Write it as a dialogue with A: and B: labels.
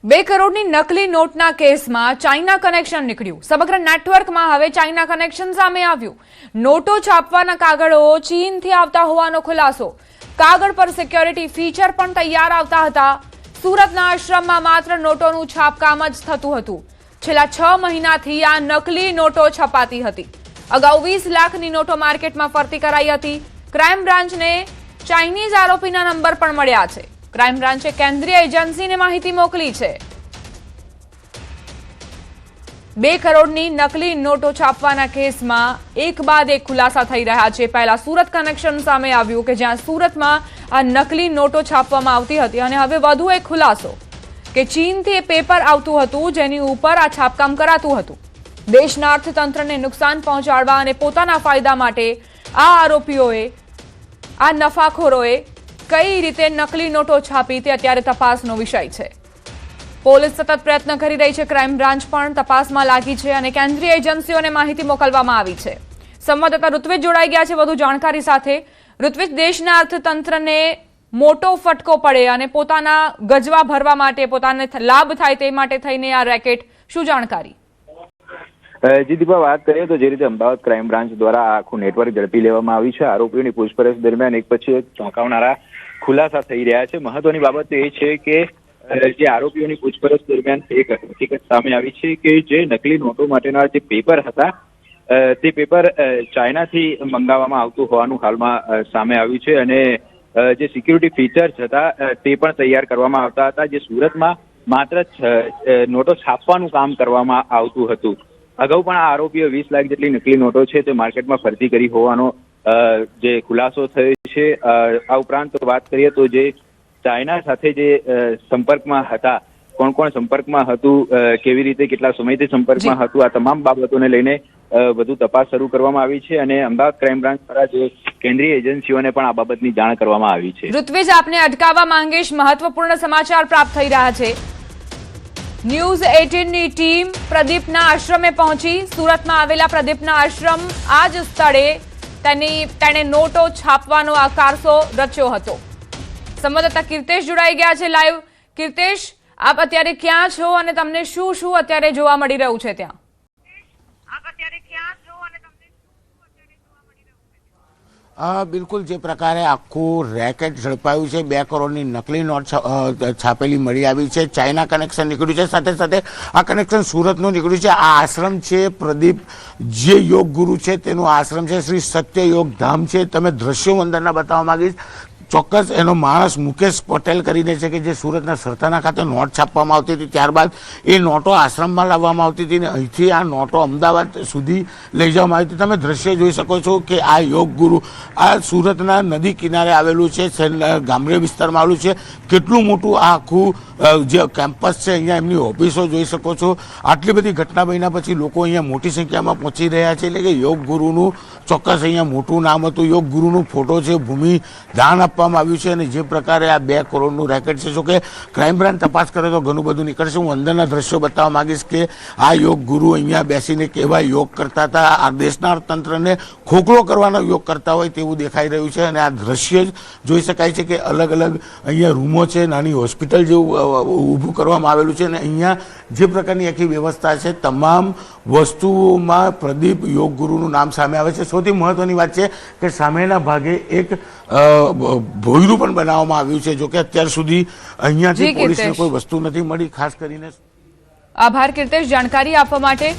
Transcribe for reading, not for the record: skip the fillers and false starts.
A: 2 કરોડની નકલી નોટના કેસમાં ચાઇના કનેક્શન નીકળ્યું। સમગ્ર નેટવર્કમાં હવે ચાઇના કનેક્શન સામે આવ્યું। નોટો છાપવાના કાગળો ચીનથી આવતા હોવાનો ખુલાસો। કાગળ પર સિક્યોરિટી ફીચર પણ તૈયાર આવતા હતા। સુરતના આશ્રમમાં માત્ર નોટોનું છાપકામ જ થતું હતું। છેલ્લા 6 મહિનાથી આ નકલી નોટો છપાતી હતી। અગાઉ 20 લાખની નોટો માર્કેટમાં ફરતી કરાઈ હતી। ક્રાઇમ બ્રાન્ચને ચાઇનીઝ આરોપીના નંબર પણ મળ્યા છે। ક્રાઇમ બ્રાન્ચે કેન્દ્રીય એજન્સીને માહિતી મોકલી છે। 2 કરોડની નકલી નોટો છાપવાના કેસમાં એક બાદ એક ખુલાસા થઈ રહ્યા છે। પહેલા સુરત કનેક્શન સામે આવ્યું કે જ્યાં સુરતમાં આ નકલી નોટો છાપવામાં આવતી હતી અને હવે વધુ એક ખુલાસો કે ચીનથી પેપર આવતું હતું જેની ઉપર આ છાપકામ કરાતું હતું। દેશના અર્થતંત્રને નુકસાન પહોંચાડવા અને પોતાના ફાયદા માટે આ આરોપીઓએ આ નફાખોરોએ કઈ રીતે નકલી નોટો છાપી તે અત્યારે તપાસનો વિષય છે। પોલીસ સતત પ્રયત્ન કરી રહી છે। ક્રાઇમ બ્રાન્ચ પણ તપાસમાં લાગી છે અને કેન્દ્રીય એજન્સીઓને માહિતી મોકલવામાં આવી છે। સંવાદદાતા ઋત્વિજ જોડાઈ ગયા છે વધુ જાણકારી સાથે। ઋત્વિજ, દેશના અર્થતંત્રને મોટો ફટકો પડે અને પોતાના ગજવા ભરવા માટે પોતાને લાભ થાય તે માટે થઈને આ રેકેટ, શું જાણકારી?
B: જી દીપા, વાત કરીએ તો જે રીતે અમદાવાદ ક્રાઇમ બ્રાન્ચ દ્વારા આખું નેટવર્ક ઝડપી લેવામાં આવ્યું છે। આરોપીઓની પૂછપરછ દરમિયાન એક પછી એક ચોંકાવનારા ખુલાસા થઈ રહ્યા છે। મહત્વની બાબત એ છે કે જે આરોપીઓની પૂછપરછ દરમિયાન એક હકીકત સામે આવી છે કે જે નકલી નોટો માટેના જે પેપર હતા તે પેપર ચાઇનાથી મંગાવવામાં આવતું હોવાનું હાલમાં સામે આવ્યું છે અને જે સિક્યુરિટી ફીચર્સ હતા તે પણ તૈયાર કરવામાં આવતા હતા, જે સુરતમાં માત્ર નોટો છાપવાનું કામ કરવામાં આવતું હતું। અગાઉ પણ આ આરોપીઓ 20 લાખ જેટલી નકલી નોટો છે તે માર્કેટમાં ફરતી કરી હોવાનો જે ખુલાસો થયો છે। આ ઉપરાંત વાત કરીએ તો જે ચાઇના સાથે જે સંપર્કમાં હતા, કોણ કોણ સંપર્કમાં હતું, કેવી રીતે કેટલા સમયથી સંપર્કમાં હતું, આ તમામ બાબતોને લઈને વધુ તપાસ શરૂ કરવામાં આવી છે અને અમદાવાદ ક્રાઇમ બ્રાન્ચ દ્વારા જે કેન્દ્રીય એજન્સીઓને પણ આ બાબતની જાણ કરવામાં આવી છે।
A: ઋત્વિજ, આપને અટકાવવા માંગીશ, મહત્વપૂર્ણ સમાચાર પ્રાપ્ત થઈ રહ્યા છે। ન્યૂઝ 18ની ટીમ પ્રદીપના આશ્રમે પહોંચી। સુરતમાં આવેલા પ્રદીપના આશ્રમ આ જ સ્થળે તેણે નોટો છાપવાનો આ કારસો રચ્યો હતો। સંવાદદાતા કીર્તેશ જોડાઈ ગયા છે લાઈવ। કીર્તેશ, આપ અત્યારે ક્યાં છો અને તમને શું શું અત્યારે જોવા મળી રહ્યું છે ત્યાં?
C: બિલકુલ જે પ્રકારે આખું રેકેટ ઝડપાયું છે, 2 કરોડની નકલી નોટ છાપેલી મળી આવી છે। ચાઇના કનેક્શન નીકળ્યું છે, સાથે સાથે આ કનેક્શન સુરતનું નીકળ્યું છે। આ આશ્રમ છે પ્રદીપ જે યોગ ગુરુ છે તેનું આશ્રમ છે, શ્રી સત્ય યોગ ધામ છે। તમે દ્રશ્યો અંદરના બતાવવા માંગીશ। ચોક્કસ એનો માણસ મુકેશ પટેલ કરીને છે કે જે સુરતના સરથાના ખાતે નોટ છાપવામાં આવતી હતી, ત્યારબાદ એ નોટો આશ્રમમાં લાવવામાં આવતી હતી અને અહીંથી આ નોટો અમદાવાદ સુધી લઈ જવામાં આવી હતી। તમે દ્રશ્ય જોઈ શકો છો કે આ યોગ ગુરુ આ સુરતના નદી કિનારે આવેલું છે, ગામડે વિસ્તારમાં આવેલું છે। કેટલું મોટું આ આખું જે કેમ્પસ છે, અહીંયા એમની ઓફિસો જોઈ શકો છો। આટલી બધી ઘટના બન્યા પછી લોકો અહીંયા મોટી સંખ્યામાં પહોંચી રહ્યા છે, એટલે કે યોગ ગુરુનું ચોક્કસ અહીંયા મોટું નામ હતું। યોગ ગુરુનું ફોટો છે, ભૂમિ દાન આપવામાં આવ્યું છે અને જે પ્રકારે આ 2 કરોડનું રેકેટ છે, જો કે ક્રાઇમ બ્રાન્ચ તપાસ કરે તો ઘણું બધું નીકળશે। હું અંદરના દ્રશ્યો બતાવવા માંગીશ કે આ યોગ ગુરુ અહીંયા બેસીને કેવા યોગ કરતા હતા, આ દેશના અર્થતંત્રને ખોખલો કરવાનો યોગ કરતા હોય તેવું દેખાઈ રહ્યું છે અને આ દ્રશ્ય જ જોઈ શકાય છે કે અલગ અલગ અહીંયા રૂમો છે, નાની હોસ્પિટલ જેવું ઊભું કરવામાં આવેલું છે અને અહીંયા જે પ્રકારની આખી વ્યવસ્થા છે, તમામ વસ્તુઓમાં પ્રદીપ યોગ ગુરુનું નામ સામે આવે છે। સૌથી મહત્વની વાત છે કે સામેના ભાગે એક ભોયરું પણ બનાવવામાં આવ્યું છે, જો કે અત્યાર સુધી અહીંયાથી પોલીસને કોઈ વસ્તુ નથી મળી। ખાસ કરીને
A: આભાર કીર્તેશ જાણકારી આપવા માટે।